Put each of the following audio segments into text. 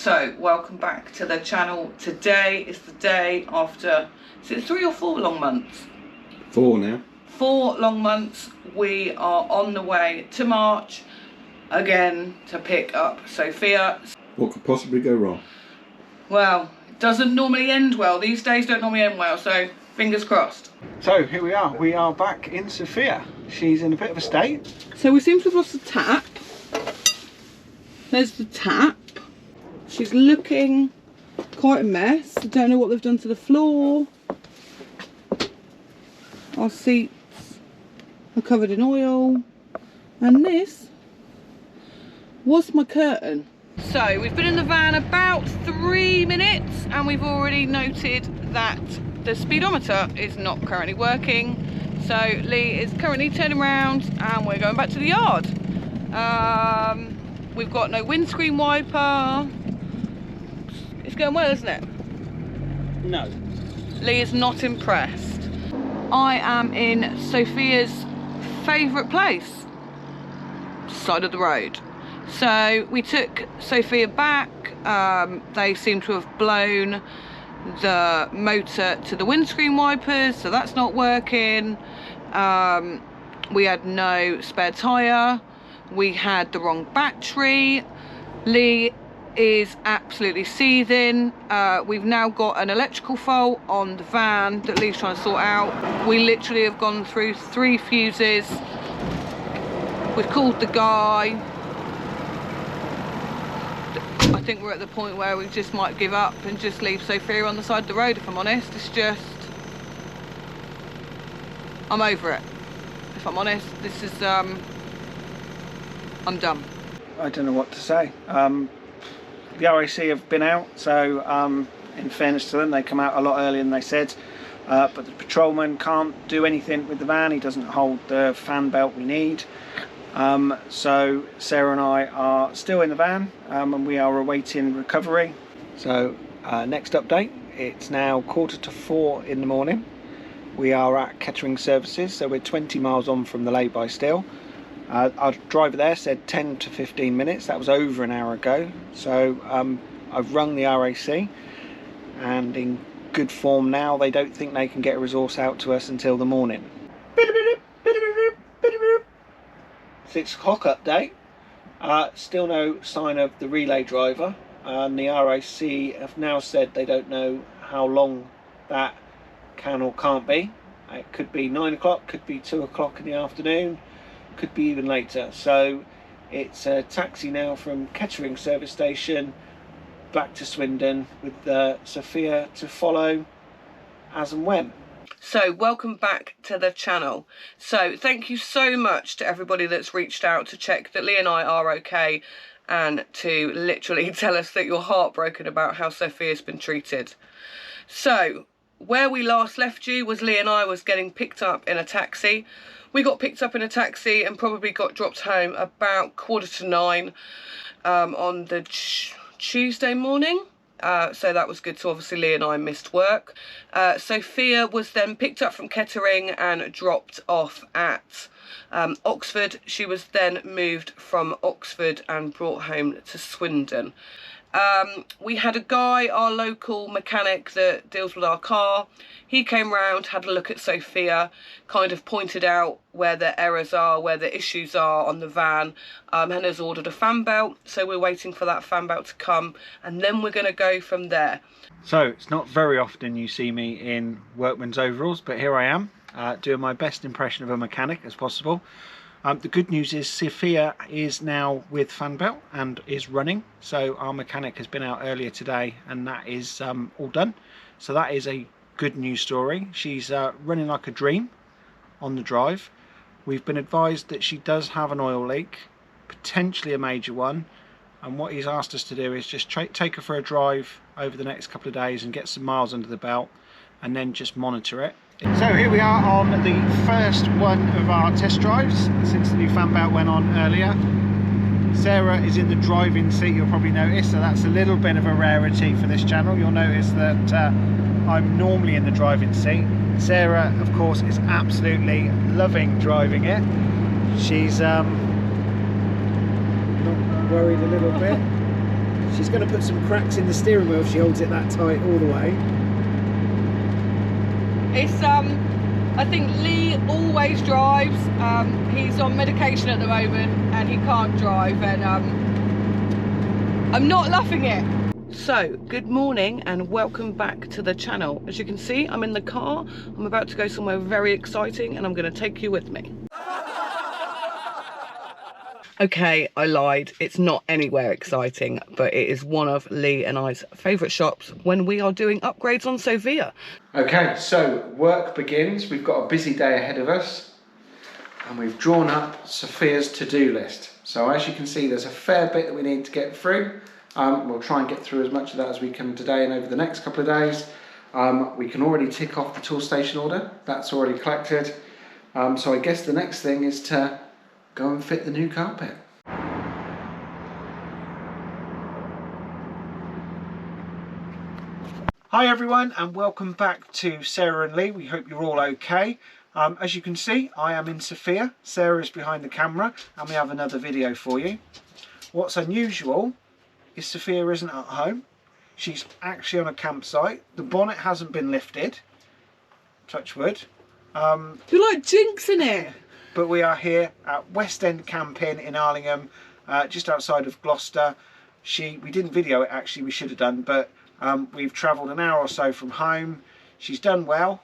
So, welcome back to the channel. Today is the day after, is it 3 or 4 long months? 4 now. 4 long months. We are on the way to March again to pick up Sophia. What could possibly go wrong? Well, it doesn't normally end well. These days don't normally end well, so fingers crossed. So here we are. We are back in Sofia. She's in a bit of a state. So we seem to have lost the tap. There's the tap. She's looking quite a mess. I don't know what they've done to the floor. Our seats are covered in oil. And this was my curtain. So we've been in the van about 3 minutes and we've already noted that the speedometer is not currently working. So Lee is currently turning around and we're going back to the yard. We've got no windscreen wiper. It's going well, isn't it? No. Lee is not impressed. I am in Sophia's favourite place, side of the road. So we took Sophia back. They seem to have blown the motor to the windscreen wipers, so that's not working. We had no spare tyre. We had the wrong battery. Lee is absolutely seething. We've now got an electrical fault on the van that Lee's trying to sort out. We literally have gone through 3 fuses. We've called the guy. I think we're at the point where we just might give up and just leave Sophia on the side of the road, if I'm honest. It's just, I'm over it. If I'm honest, this is, I'm done. I don't know what to say. The RAC have been out, so in fairness to them, they come out a lot earlier than they said. But the patrolman can't do anything with the van. He doesn't hold the fan belt we need. So Sarah and I are still in the van and we are awaiting recovery. So next update, it's now 3:45 in the morning. We are at Kettering Services, so we're 20 miles on from the lay-by still. Our driver there said 10 to 15 minutes. That was over an hour ago. So I've rung the RAC and in good form now. They don't think they can get a resource out to us until the morning. 6 o'clock update. Still no sign of the relay driver, and the RAC have now said they don't know how long that can or can't be. It could be 9 o'clock, could be 2 o'clock in the afternoon, could be even later. So it's a taxi now from Kettering service station back to Swindon with Sophia to follow as and when. So welcome back to the channel. So thank you so much to everybody that's reached out to check that Lee and I are okay and to literally tell us that you're heartbroken about how Sophia's been treated. So where we last left you was Lee and I was getting picked up in a taxi. We got picked up in a taxi and probably got dropped home about 9:15 on the Tuesday morning. So that was good. So obviously Lee and I missed work. Sophia was then picked up from Kettering and dropped off at Oxford. She was then moved from Oxford and brought home to Swindon. We had a guy, our local mechanic that deals with our car. He came round, had a look at Sophia, kind of pointed out where the errors are, where the issues are on the van, and has ordered a fan belt. So we're waiting for that fan belt to come, and then we're going to go from there. So it's not very often you see me in workman's overalls, but here I am, doing my best impression of a mechanic as possible. The good news is Sofia is now with fan belt and is running. So our mechanic has been out earlier today and that is all done. So that is a good news story. She's running like a dream on the drive. We've been advised that she does have an oil leak, potentially a major one. And what he's asked us to do is just take her for a drive over the next couple of days and get some miles under the belt and then just monitor it. So here we are on the first one of our test drives since the new fan belt went on earlier. Sarah is in the driving seat, you'll probably notice, so that's a little bit of a rarity for this channel. You'll notice that I'm normally in the driving seat. Sarah, of course, is absolutely loving driving it. She's not worried a little bit. She's going to put some cracks in the steering wheel if she holds it that tight all the way. It's I think Lee always drives. He's on medication at the moment and he can't drive, and I'm not loving it. So, good morning and welcome back to the channel. As you can see, I'm in the car. I'm about to go somewhere very exciting and I'm going to take you with me. Okay, I lied. It's not anywhere exciting, but it is one of Lee and I's favourite shops when we are doing upgrades on Sofia. Okay, so work begins. We've got a busy day ahead of us and we've drawn up Sofia's to-do list. So as you can see, there's a fair bit that we need to get through. We'll try and get through as much of that as we can today and over the next couple of days. We can already tick off the tool station order. That's already collected. So I guess the next thing is to go and fit the new carpet. Hi everyone and welcome back to Sarah and Lee. We hope you're all okay. As you can see, I am in Sofia. Sarah is behind the camera and we have another video for you. What's unusual is Sofia isn't at home. She's actually on a campsite. The bonnet hasn't been lifted. Touch wood. You're like jinxing it. But we are here at West End Camp Inn in Arlingham, just outside of Gloucester. We didn't video it actually, we should have done, but we've travelled an hour or so from home. She's done well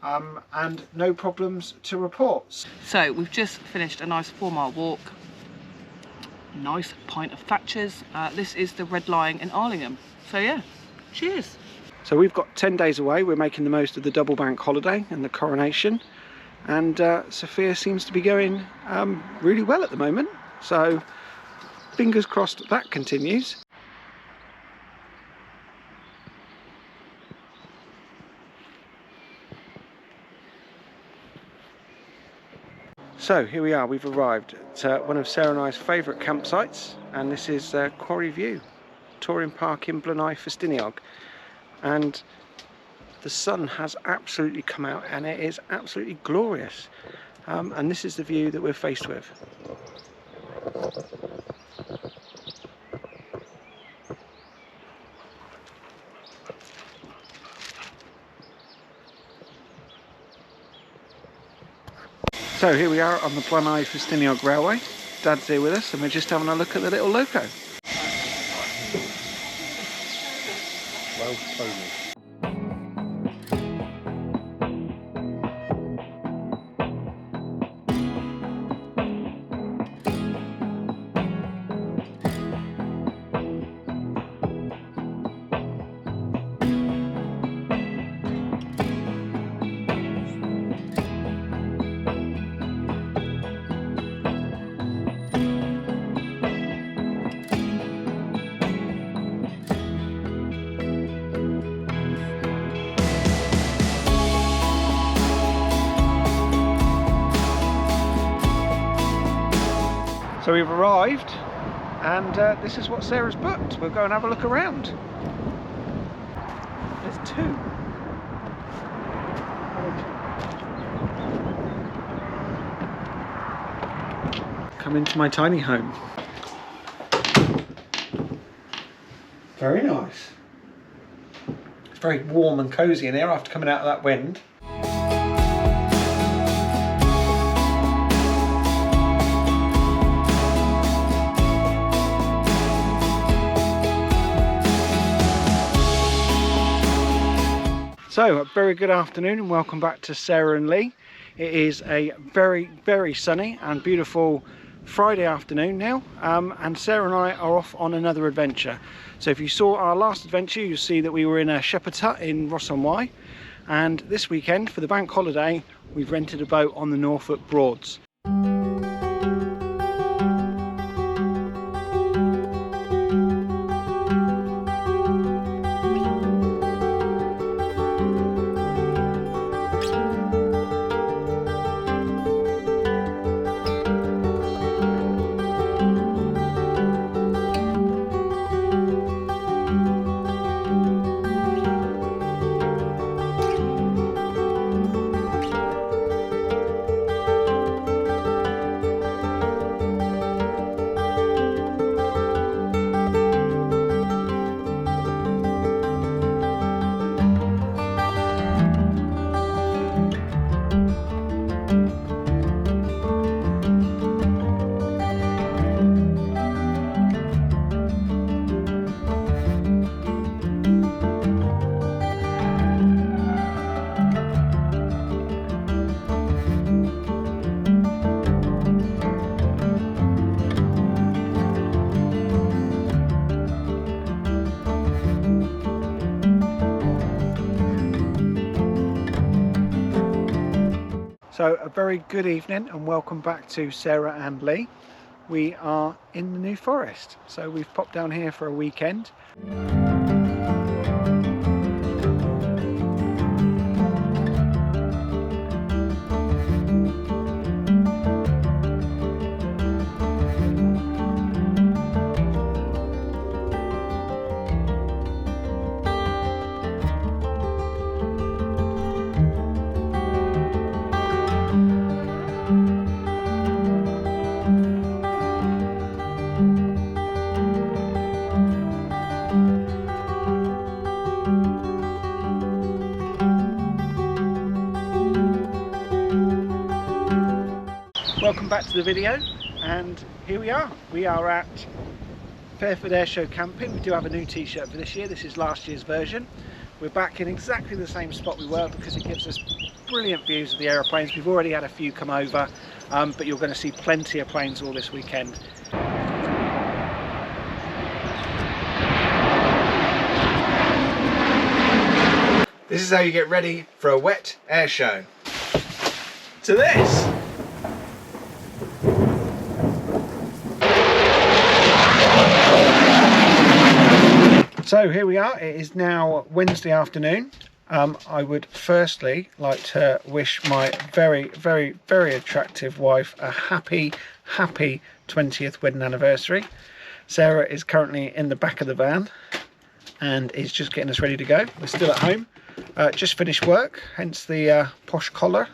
and no problems to report. So we've just finished a nice 4-mile walk. Nice pint of Thatcher's. This is the Red Lion in Arlingham. So yeah, cheers. So we've got 10 days away. We're making the most of the double bank holiday and the coronation. And Sofia seems to be going really well at the moment. So fingers crossed that continues. So here we are, we've arrived at one of Sarah and I's favourite campsites, and this is Quarry View, Touring Park in Blanai Festiniog. And the sun has absolutely come out and it is absolutely glorious. And this is the view that we're faced with. So here we are on the Blanai Festiniog Railway. Dad's here with us and we're just having a look at the little loco. Well, Tony. So we've arrived and this is what Sarah's booked. We'll go and have a look around. There's 2. Come into my tiny home. Very nice. It's very warm and cosy in here after coming out of that wind. So, a very good afternoon and welcome back to Sarah and Lee. It is a very, very sunny and beautiful Friday afternoon now, and Sarah and I are off on another adventure. So if you saw our last adventure, you'll see that we were in a shepherd's hut in Ross-on-Wye, and this weekend for the bank holiday we've rented a boat on the Norfolk Broads. So a very good evening and welcome back to Sarah and Lee. We are in the New Forest, so we've popped down here for a weekend. Welcome back to the video, and here we are. We are at Fairford Airshow camping. We do have a new t-shirt for this year. This is last year's version. We're back in exactly the same spot we were because it gives us brilliant views of the aeroplanes. We've already had a few come over, but you're going to see plenty of planes all this weekend. This is how you get ready for a wet air show. To this. So here we are, it is now Wednesday afternoon. I would firstly like to wish my very, very, very attractive wife a happy 20th wedding anniversary. Sarah is currently in the back of the van and is just getting us ready to go. We're still at home, just finished work, hence the posh collar.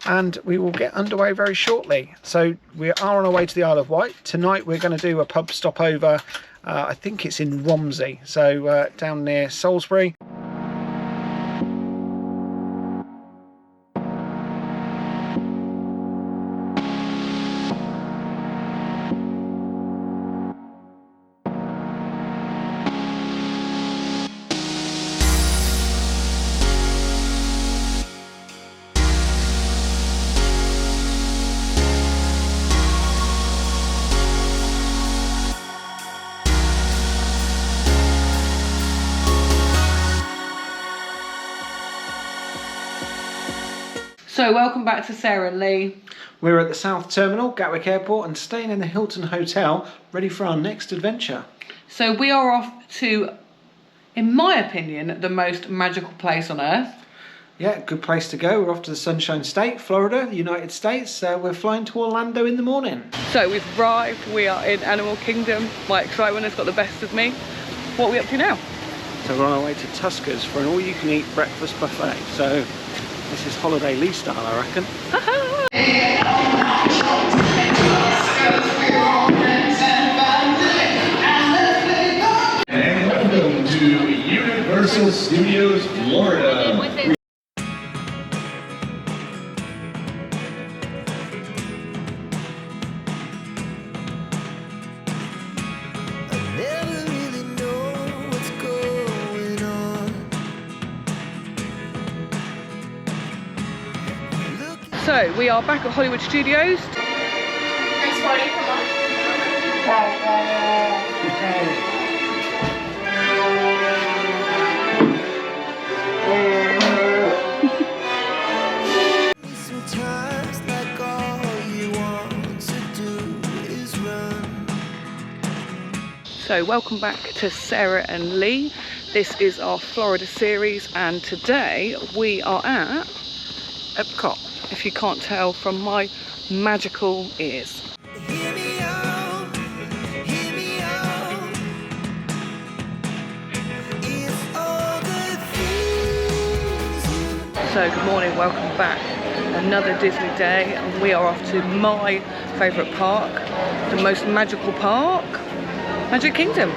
And we will get underway very shortly. So we are on our way to the Isle of Wight. Tonight we're going to do a pub stopover. I think it's in Romsey, so down near Salisbury. So welcome back to Sarah and Lee. We're at the South Terminal, Gatwick Airport, and staying in the Hilton Hotel, ready for our next adventure. So we are off to, in my opinion, the most magical place on earth. Yeah, good place to go. We're off to the Sunshine State, Florida, the United States. We're flying to Orlando in the morning. So we've arrived, we are in Animal Kingdom. My excitement has got the best of me. What are we up to now? So we're on our way to Tuskers for an all-you-can-eat breakfast buffet. So this is Holiday Lee style, I reckon. And welcome to Universal Studios Florida. So we are back at Hollywood Studios. So welcome back to Sarah and Lee. This is our Florida series, and today we are at Epcot. If you can't tell from my magical ears. So good morning, welcome back. Another Disney day, and we are off to my favourite park, the most magical park, Magic Kingdom.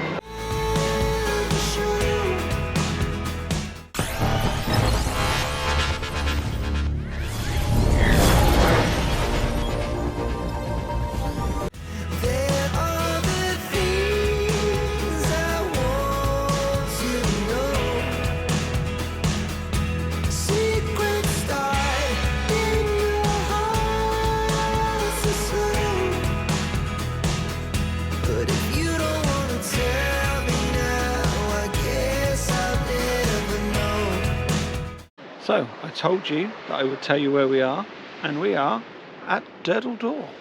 So I told you that I would tell you where we are. And we are at Durdle Door.